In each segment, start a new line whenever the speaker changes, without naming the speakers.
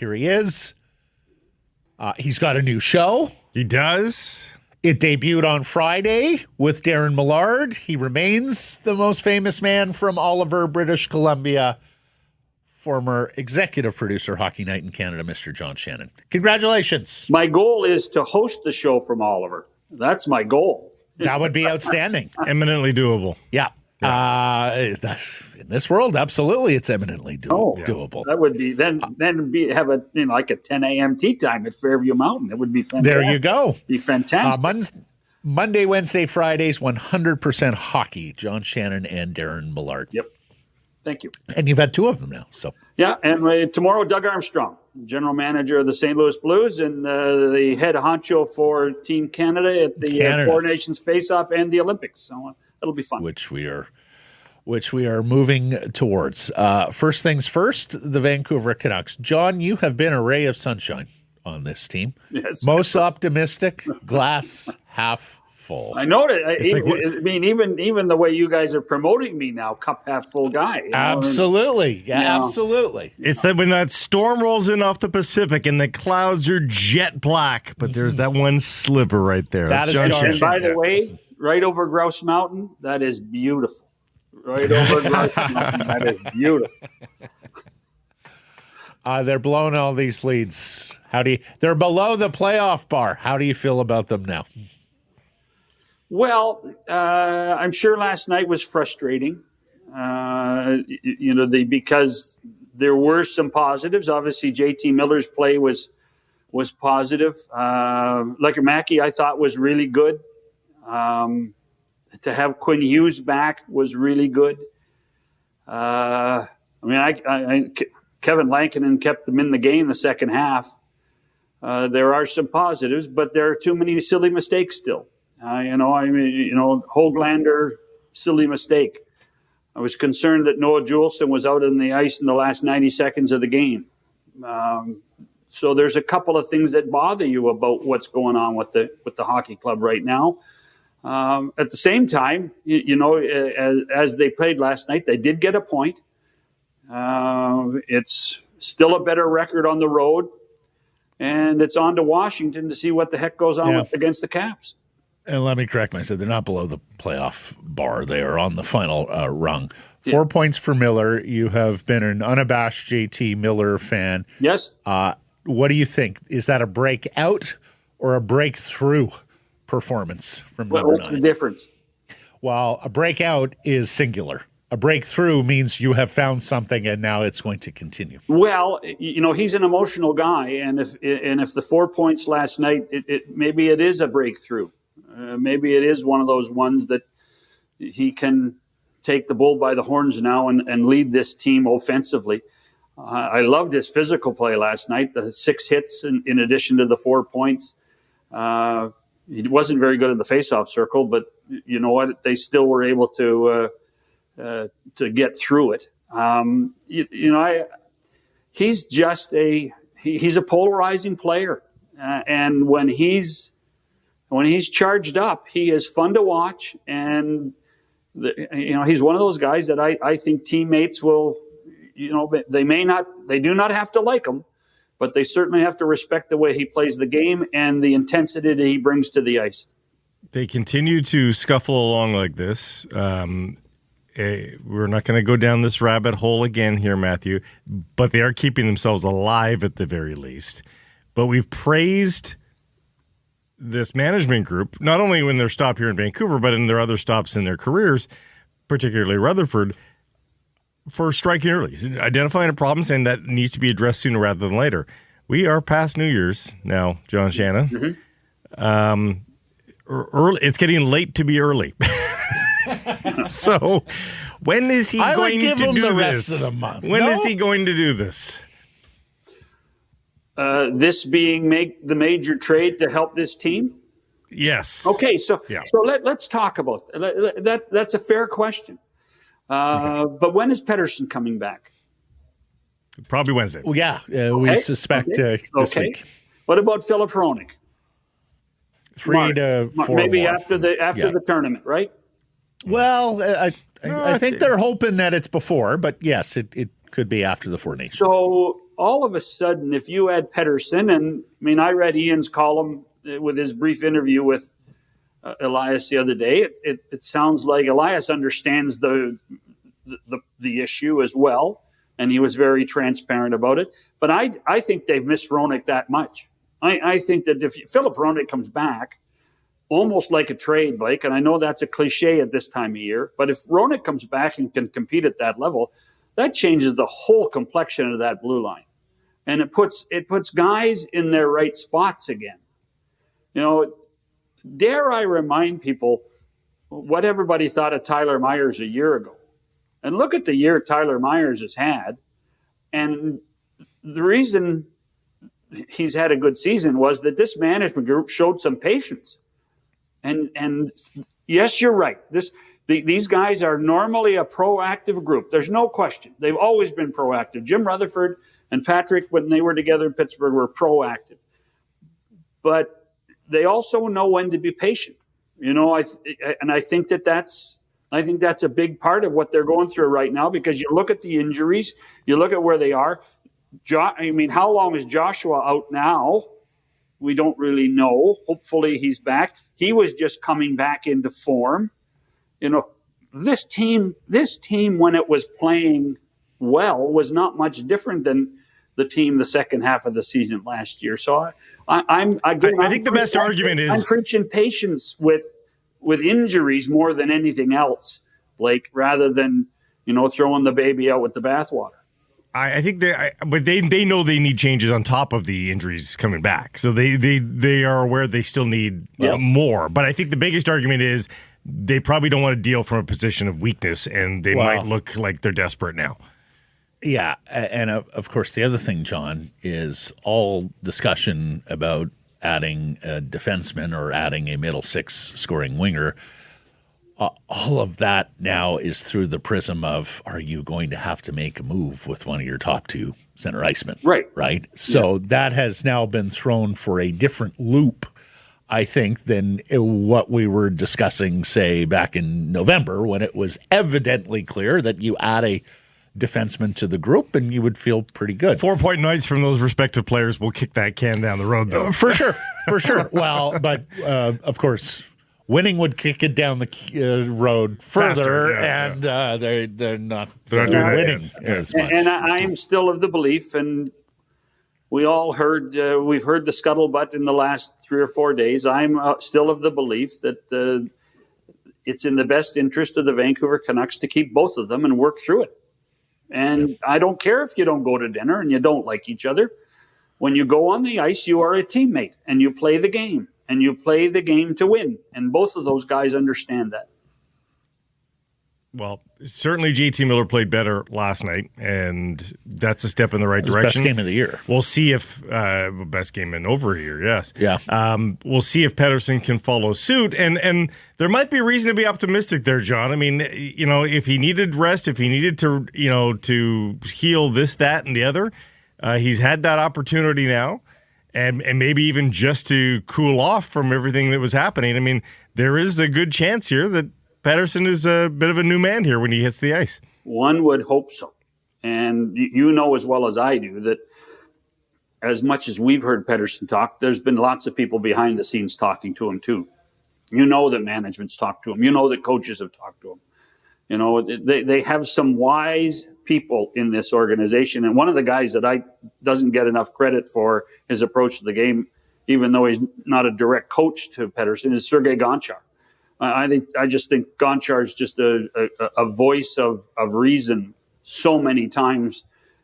here he is. He's got a new show.
He does.
It debuted on Friday with Darren Millard. He remains the most famous man from Oliver, British Columbia. Former executive producer, Hockey Night in Canada, Mr. John Shannon. Congratulations.
My goal is to host the show from Oliver. That's my goal.
That would be outstanding.
Eminently doable.
Yeah. In this world, absolutely, it's eminently doable.
That would be have a like a 10 a.m. tea time at Fairview Mountain. It would be fantastic.
There you go.
Be fantastic.
Monday, Wednesday, Fridays, 100% hockey. John Shannon and Darren Millard.
Yep. Thank you.
And you've had two of them now. So
yeah, and tomorrow, Doug Armstrong, general manager of the St. Louis Blues and the head honcho for Team Canada at the Four Nations Face-Off and the Olympics. So it'll be fun.
Which we are moving towards. First things first, the Vancouver Canucks. John, you have been a ray of sunshine on this team.
Yes.
Most optimistic, glass half full.
I know that. Even the way you guys are promoting me now, cup half full guy.
Absolutely. Absolutely.
It's that when that storm rolls in off the Pacific and the clouds are jet black, but there's that one sliver right there.
That is
John
Shannon.
And by the way, right over Grouse Mountain, that is beautiful. Right over Grouse Mountain, that is beautiful.
They're blowing all these leads. They're below the playoff bar. How do you feel about them now?
Well, I'm sure last night was frustrating. Because there were some positives. Obviously, JT Miller's play was positive. Lekkermacki, I thought, was really good. To have Quinn Hughes back was really good. Kevin Lankinen kept them in the game the second half. There are some positives, but there are too many silly mistakes still. Höglander, silly mistake. I was concerned that Noah Juleson was out on the ice in the last 90 seconds of the game. So there's a couple of things that bother you about what's going on with the hockey club right now. At the same time, as they played last night, they did get a point. It's still a better record on the road, and it's on to Washington to see what the heck goes on against the Caps.
And let me correct myself. They're not below the playoff bar. They are on the final rung. 4 points for Miller. You have been an unabashed JT Miller fan.
Yes.
What do you think? Is that a breakout or a breakthrough performance from number 9?
What's the difference?
Well, a breakout is singular. A breakthrough means you have found something and now it's going to continue.
Well, he's an emotional guy, and if the 4 points last night, maybe it is a breakthrough. Maybe it is one of those ones that he can take the bull by the horns now and lead this team offensively. I loved his physical play last night, the 6 hits in addition to the 4 points. He wasn't very good in the faceoff circle, but you know what? They still were able to get through it. He's just he's a polarizing player, and when he's charged up, he is fun to watch. And he's one of those guys that I think teammates will, they do not have to like him, but they certainly have to respect the way he plays the game and the intensity that he brings to the ice.
They continue to scuffle along like this. We're not going to go down this rabbit hole again here, Matthew, but they are keeping themselves alive at the very least. But we've praised this management group, not only when they're stopped here in Vancouver, but in their other stops in their careers, particularly Rutherford, for striking early, identifying a problem, saying that needs to be addressed sooner rather than later. We are past New Year's now, John Shannon. Mm-hmm. Early, it's getting late to be early. So when is he going to do
the
this?
Rest of the month.
When is he going to do this?
This being the major trade to help this team?
Yes.
Okay, so let's talk about that. That's a fair question. But when is Pettersson coming back?
Probably Wednesday.
Well, we suspect this week.
What about Philip Hronik?
3 to 4
maybe
more.
after the tournament, right?
Well, I think they're hoping that it's before, but yes, it could be after the Four Nations.
So all of a sudden, if you add Pettersson, and I mean, I read Ian's column with his brief interview with Elias the other day. It sounds like Elias understands the issue as well, and he was very transparent about it. But I think they've missed Roenick that much. I think that if Philip Roenick comes back, almost like a trade, Blake, and I know that's a cliche at this time of year, but if Roenick comes back and can compete at that level, that changes the whole complexion of that blue line. And it puts guys in their right spots again. You know, dare I remind people what everybody thought of Tyler Myers a year ago. And look at the year Tyler Myers has had. And the reason he's had a good season was that this management group showed some patience. And yes, you're right. These guys are normally a proactive group. There's no question. They've always been proactive. Jim Rutherford and Patrick, when they were together in Pittsburgh, were proactive. But they also know when to be patient. You know, I think that's a big part of what they're going through right now, because you look at the injuries, you look at where they are. How long is Joshua out now? We don't really know. Hopefully he's back. He was just coming back into form. You know, this team, when it was playing well, was not much different than the team the second half of the season last year. So I think
the best argument is
I'm preaching patience with injuries more than anything else, Blake, rather than, you know, throwing the baby out with the bathwater.
I think they know they need changes on top of the injuries coming back. So they are aware they still need more. But I think the biggest argument is they probably don't want to deal from a position of weakness, and they might look like they're desperate now.
Yeah, and of course the other thing, John, is all discussion about adding a defenseman or adding a middle six scoring winger. All of that now is through the prism of, are you going to have to make a move with one of your top two center icemen? Right. So that has now been thrown for a different loop, I think, than what we were discussing, say, back in November, when it was evidently clear that you add a defenseman to the group and you would feel pretty good.
4-point nights from those respective players will kick that can down the road, though.
For sure. Well, but of course, winning would kick it down the road further, and they're not winning as much.
And I'm still of the belief, and we all heard, we've heard the scuttlebutt in the last 3 or 4 days. I'm still of the belief that it's in the best interest of the Vancouver Canucks to keep both of them and work through it. And I don't care if you don't go to dinner and you don't like each other. When you go on the ice, you are a teammate and you play the game. And you play the game to win. And both of those guys understand that.
Well, certainly JT Miller played better last night, and that's a step in the right direction.
Best game of the year.
We'll see if best game in over a year, yes.
Yeah.
We'll see if Pettersson can follow suit, and there might be reason to be optimistic there, John. I mean, you know, if he needed rest, if he needed to, you know, to heal this, that, and the other, he's had that opportunity now. And maybe even just to cool off from everything that was happening. I mean, there is a good chance here that Pettersson is a bit of a new man here when he hits the ice.
One would hope so. And you know as well as I do that as much as we've heard Pettersson talk, there's been lots of people behind the scenes talking to him too. You know that management's talked to him. You know that coaches have talked to him. You know, they have some wise people in this organization. And one of the guys that doesn't get enough credit for his approach to the game, even though he's not a direct coach to Pettersson, is Sergei Gonchar. I just think Gonchar is just a voice of reason so many times,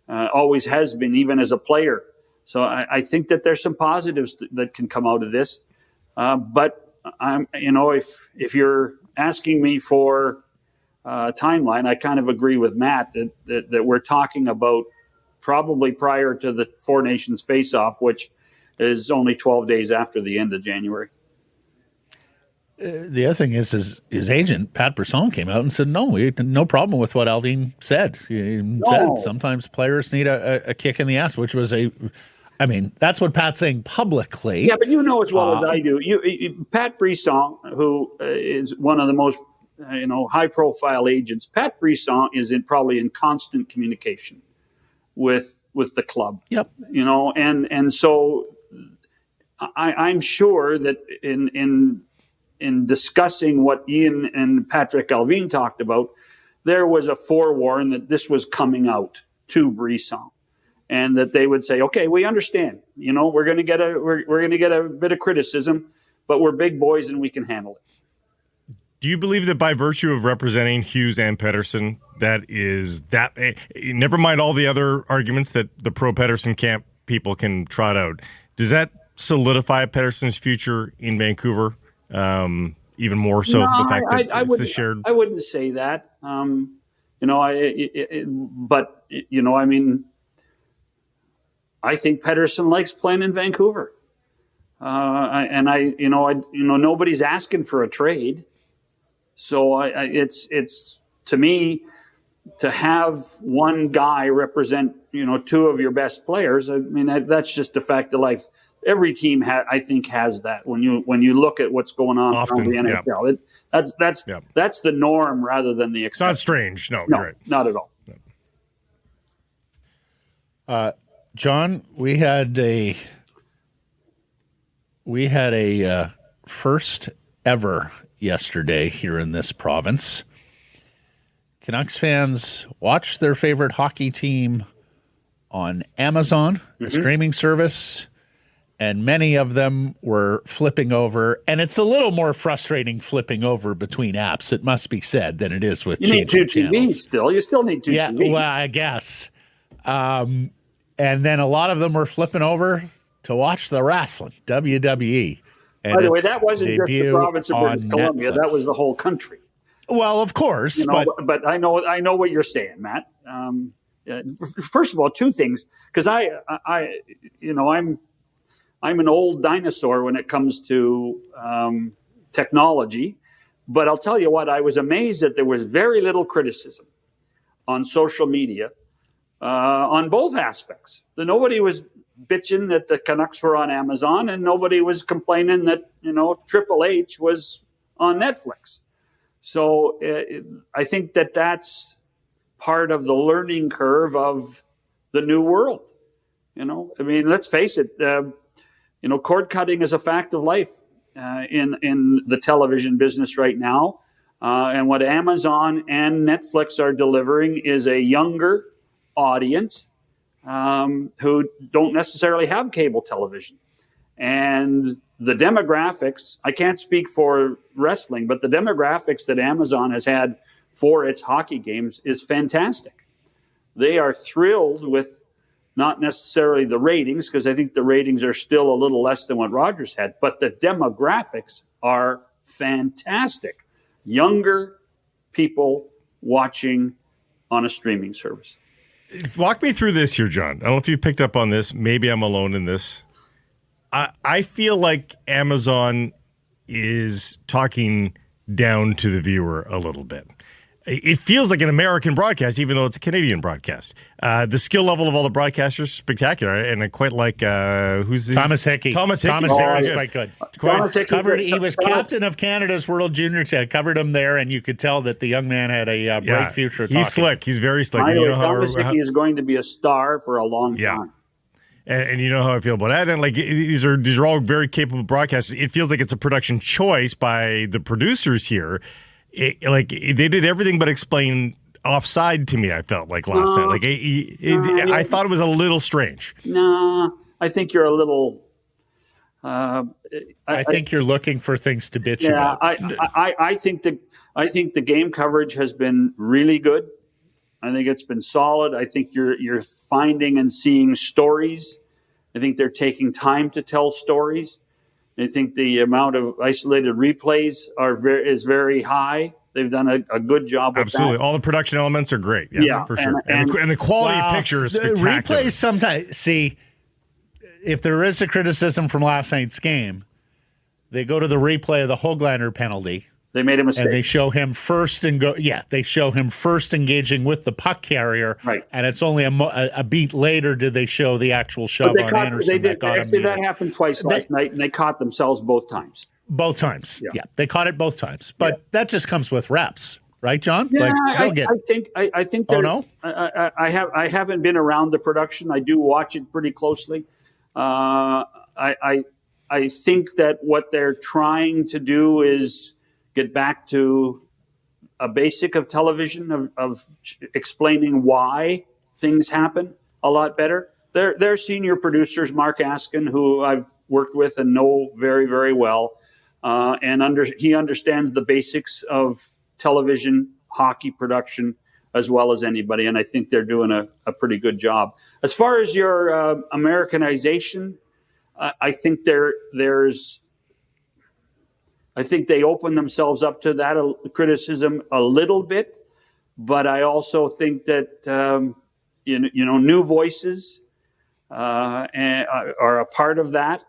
always has been, even as a player. So I think that there's some positives that can come out of this. But if you're asking me for timeline, I kind of agree with Matt that we're talking about probably prior to the Four Nations face-off, which is only 12 days after the end of January.
The other thing is his agent, Pat Brisson, came out and said, no, we had no problem with what Aldine said. He said sometimes players need a kick in the ass, which was that's what Pat's saying publicly.
Yeah, but you know as well as I do. Pat Brisson, who is one of the most high-profile agents, Pat Brisson is probably in constant communication with with the club.
Yep.
And so I'm sure that in discussing what Ian and Patrick Alvin talked about, there was a forewarn that this was coming out to Brisson, and that they would say, "Okay, we understand. We're going to get a bit of criticism, but we're big boys and we can handle it."
Do you believe that by virtue of representing Hughes and Pettersson, never mind all the other arguments that the pro-Pettersson camp people can trot out, does that solidify Pettersson's future in Vancouver? Even more so, the fact that it's the shared.
I wouldn't say that. I think Pettersson likes playing in Vancouver, nobody's asking for a trade. So it's to me, to have one guy represent two of your best players. I mean, that's just a fact of life. Every team I think has that. When you look at what's going on around the NHL, that's the norm rather than the exception.
It's not strange. No,
no,
you're right.
Not at all.
John, we had a first ever yesterday here in this province. Canucks fans watched their favorite hockey team on Amazon, the streaming service, and many of them were flipping over. And it's a little more frustrating flipping over between apps, it must be said, than it is with
changing channels. You need two TVs still. You still need two TVs.
Yeah, well, I guess. And then a lot of them were flipping over to watch the wrestling, WWE. And
by the way, that wasn't just the province of British Columbia. That was the whole country.
Well, of course,
but I know what you're saying, Matt. First of all, two things, because I'm an old dinosaur when it comes to technology. But I'll tell you what, I was amazed that there was very little criticism on social media on both aspects. Nobody was bitching that the Canucks were on Amazon, and nobody was complaining that Triple H was on Netflix. So I think that's part of the learning curve of the new world. I mean, let's face it. Cord cutting is a fact of life in the television business right now. And what Amazon and Netflix are delivering is a younger audience who don't necessarily have cable television. And the demographics, I can't speak for wrestling, but the demographics that Amazon has had for its hockey games is fantastic. They are thrilled with not necessarily the ratings, because I think the ratings are still a little less than what Rogers had, but the demographics are fantastic. Younger people watching on a streaming service.
Walk me through this here, John. I don't know if you picked up on this. Maybe I'm alone in this. I feel like Amazon is talking down to the viewer a little bit. It feels like an American broadcast, even though it's a Canadian broadcast. The skill level of all the broadcasters is spectacular, and I quite like who's the
Thomas Hickey.
Thomas Hickey
was quite good. He was captain of Canada's World Junior Team. Covered him there, and you could tell that the young man had a bright future.
He's slick. He's very slick.
Thomas Hickey is going to be a star for a long time.
And you know how I feel about that. And like these are all very capable broadcasters. It feels like it's a production choice by the producers here. They did everything but explain offside to me. I felt like last night. I thought it was a little strange.
No, I think you're a little.
I think you're looking for things to bitch about.
I think the game coverage has been really good. I think it's been solid. I think you're finding and seeing stories. I think they're taking time to tell stories. I think the amount of isolated replays is very high. They've done a good job with
Absolutely. All the production elements are great. Yeah, for sure. And the quality of picture is spectacular.
Replays sometimes, see, if there is a criticism from last night's game, they go to the replay of the Höglander penalty.
They made a mistake.
And they show him first engaging with the puck carrier.
Right.
And it's only a beat later did they show the actual shove on Anderson.
That happened twice last night, and they caught themselves both times.
Both times. Yeah. They caught it both times. But that just comes with reps, right, John?
Yeah,
They'll get.
I think.
Oh no.
I haven't been around the production. I do watch it pretty closely. I think that what they're trying to do is get back to a basic of television of explaining why things happen a lot better. Their senior producers, Mark Askin, who I've worked with and know very, very well, and he understands the basics of television hockey production as well as anybody, and I think they're doing a pretty good job. As far as your Americanization, I think I think they open themselves up to that criticism a little bit, but I also think that new voices are a part of that,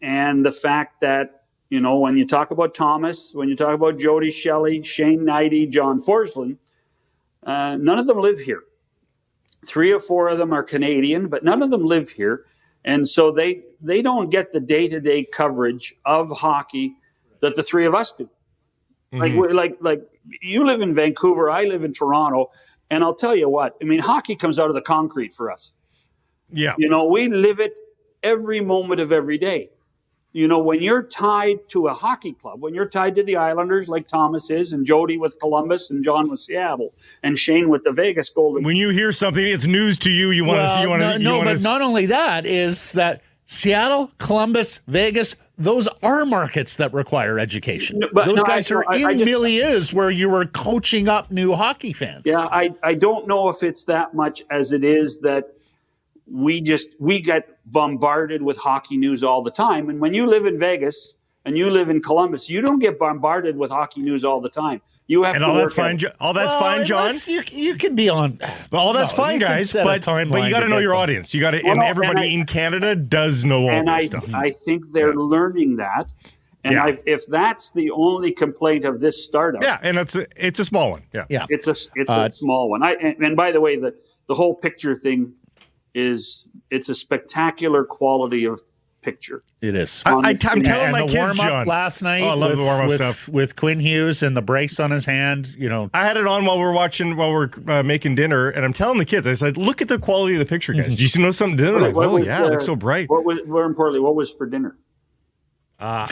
and the fact that when you talk about Thomas, when you talk about Jody Shelley, Shane Knighty, John Forsland, none of them live here. 3 or 4 of them are Canadian, but none of them live here, and so they don't get the day-to-day coverage of hockey that the 3 of us do. Mm-hmm. Like you live in Vancouver, I live in Toronto, and I'll tell you what, I mean, hockey comes out of the concrete for us.
Yeah.
We live it every moment of every day. When you're tied to a hockey club, when you're tied to the Islanders like Thomas is, and Jody with Columbus, and John with Seattle, and Shane with the Vegas Golden.
When you hear something, it's news to you. You want to see.
But not only that is that Seattle, Columbus, Vegas, those are markets that require education. Those guys are in milieus where you are coaching up new hockey fans.
Yeah, I don't know if it's that much as it is that we get bombarded with hockey news all the time. And when you live in Vegas and you live in Columbus, you don't get bombarded with hockey news all the time. You have
all that's fine. All that's fine, John.
You can be on.
All that's fine, guys. But you got to know your audience. You got to, and everybody in Canada does know all this stuff.
I think they're learning that. And if that's the only complaint of this startup,
and it's a small one. Yeah,
it's a small one. And by the way, the whole picture thing it's a spectacular quality of picture.
It is.
I'm telling my kids,
warm-up
John.
last night.
I love the warm-up stuff
with Quinn Hughes and the brace on his hand.
I had it on while we're making dinner, and I'm telling the kids. I said, "Look at the quality of the picture, guys. Do you know something to dinner?" Like, it looks so bright.
More importantly, what was for dinner?
I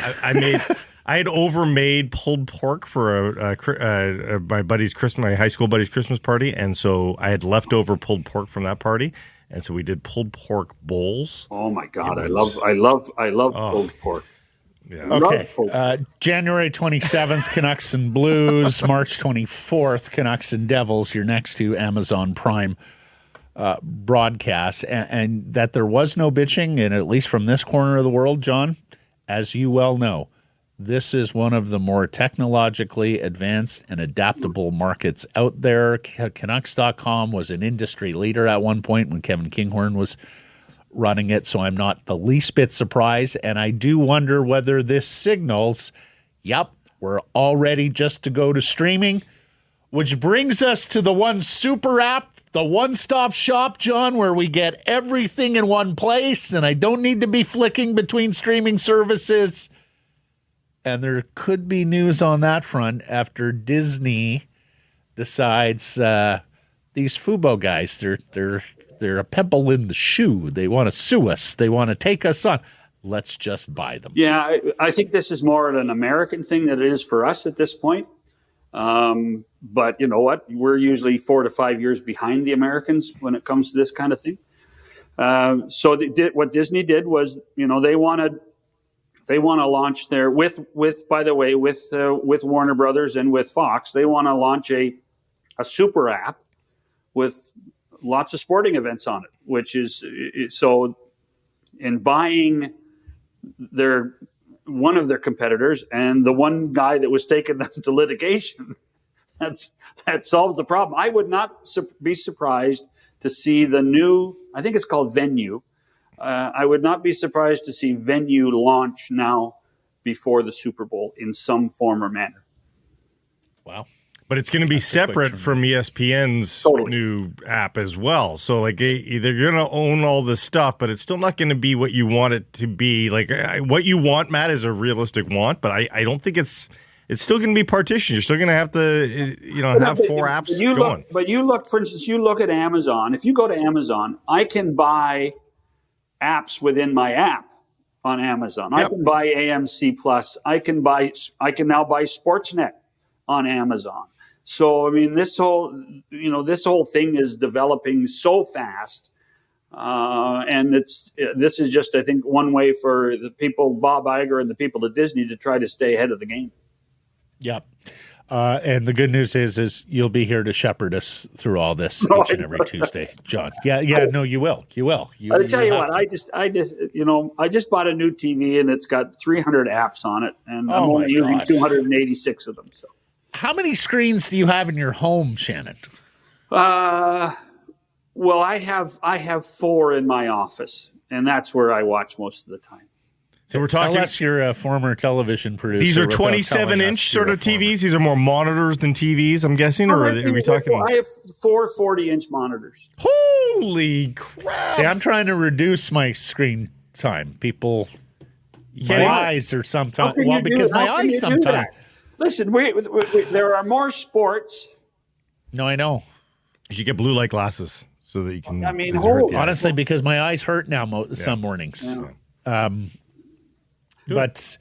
had overmade pulled pork for my high school buddy's Christmas party, and so I had leftover pulled pork from that party. And so we did pulled pork bowls.
Oh my God, I love pulled pork.
Yeah. Okay. January 27th, Canucks and Blues. March 24th, Canucks and Devils. Your next 2 Amazon Prime broadcasts, and that there was no bitching, and at least from this corner of the world, John, as you well know, this is one of the more technologically advanced and adaptable markets out there. Canucks.com was an industry leader at one point when Kevin Kinghorn was running it, so I'm not the least bit surprised. And I do wonder whether this signals, we're all ready just to go to streaming, which brings us to the one super app, the one-stop shop, John, where we get everything in one place, and I don't need to be flicking between streaming services. And there could be news on that front after Disney decides these Fubo guys, they're a pebble in the shoe. They want to sue us. They want to take us on. Let's just buy them.
Yeah, I think this is more an American thing than it is for us at this point. But you know what? We're usually 4 to 5 years behind the Americans when it comes to this kind of thing. So what Disney did was, they want to launch their with Warner Brothers and with Fox. They want to launch a super app with lots of sporting events on it, which is so. In buying one of their competitors and the one guy that was taking them to litigation, that solved the problem. I would not be surprised to see the new. I think it's called Venue. I would not be surprised to see Venue launch now before the Super Bowl in some form or manner.
Wow.
But it's going to be separate from ESPN's new app as well. So, they're going to own all this stuff, but it's still not going to be what you want it to be. What you want, Matt, is a realistic want, but I don't think it's it's still going to be partitioned. You're still going to have to, have 4 apps going.
But you look, for instance, you look at Amazon. If you go to Amazon, I can buy apps within my app on Amazon.
Yep.
I can buy AMC Plus. I can now buy Sportsnet on Amazon. So, I mean, this whole thing is developing so fast. And this is just, I think, one way for the people, Bob Iger and the people at Disney, to try to stay ahead of the game.
Yep. And the good news is you'll be here to shepherd us through all this each and every Tuesday, John. Yeah. No, you will.
I'll tell you what, I just bought a new TV and it's got 300 apps on it, and I'm only using 286 of them. So,
how many screens do you have in your home, Shannon?
Well, I have 4 in my office, and that's where I watch most of the time.
So we're talking.
Tell us you're a former television producer.
These are 27-inch sort of TVs. These are more monitors than TVs, I'm guessing, or are we talking?
I have 4 40-inch monitors.
Holy crap!
See, I'm trying to reduce my screen time. People, my eyes are sometimes because my eyes sometimes.
Listen, there are more sports.
No, I know.
You should get blue light glasses so that you can.
I mean,
honestly, because my eyes hurt now some mornings.
Yeah.
But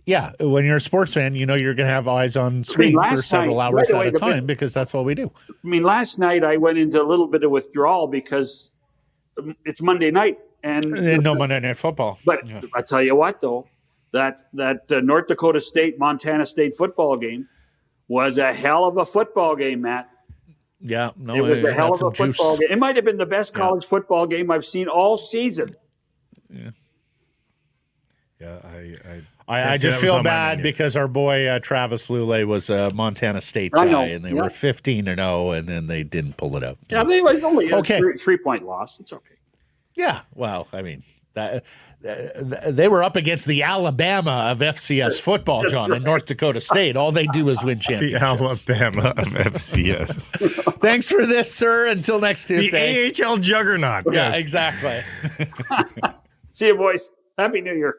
yeah, when you're a sports fan, you're going to have eyes on screen for several hours at a time because that's what we do.
I mean, last night I went into a little bit of withdrawal because it's Monday night and
no Monday Night Football.
But I tell you what, though, that North Dakota State Montana State football game was a hell of a football game, Matt.
Yeah, no,
it was a hell of a football game. It might have been the best college football game I've seen all season.
Yeah.
Yeah,
I just feel bad because our boy Travis Lulay was a Montana State guy, and they were 15-0, and then they didn't pull it up.
So. Yeah, they was only a 3-point loss. It's okay.
Yeah, well, I mean, they were up against the Alabama of FCS football, John, in North Dakota State. All they do is win championships.
The Alabama of FCS.
Thanks for this, sir. Until next Tuesday.
The AHL juggernaut.
Yeah, exactly.
See you, boys. Happy New Year.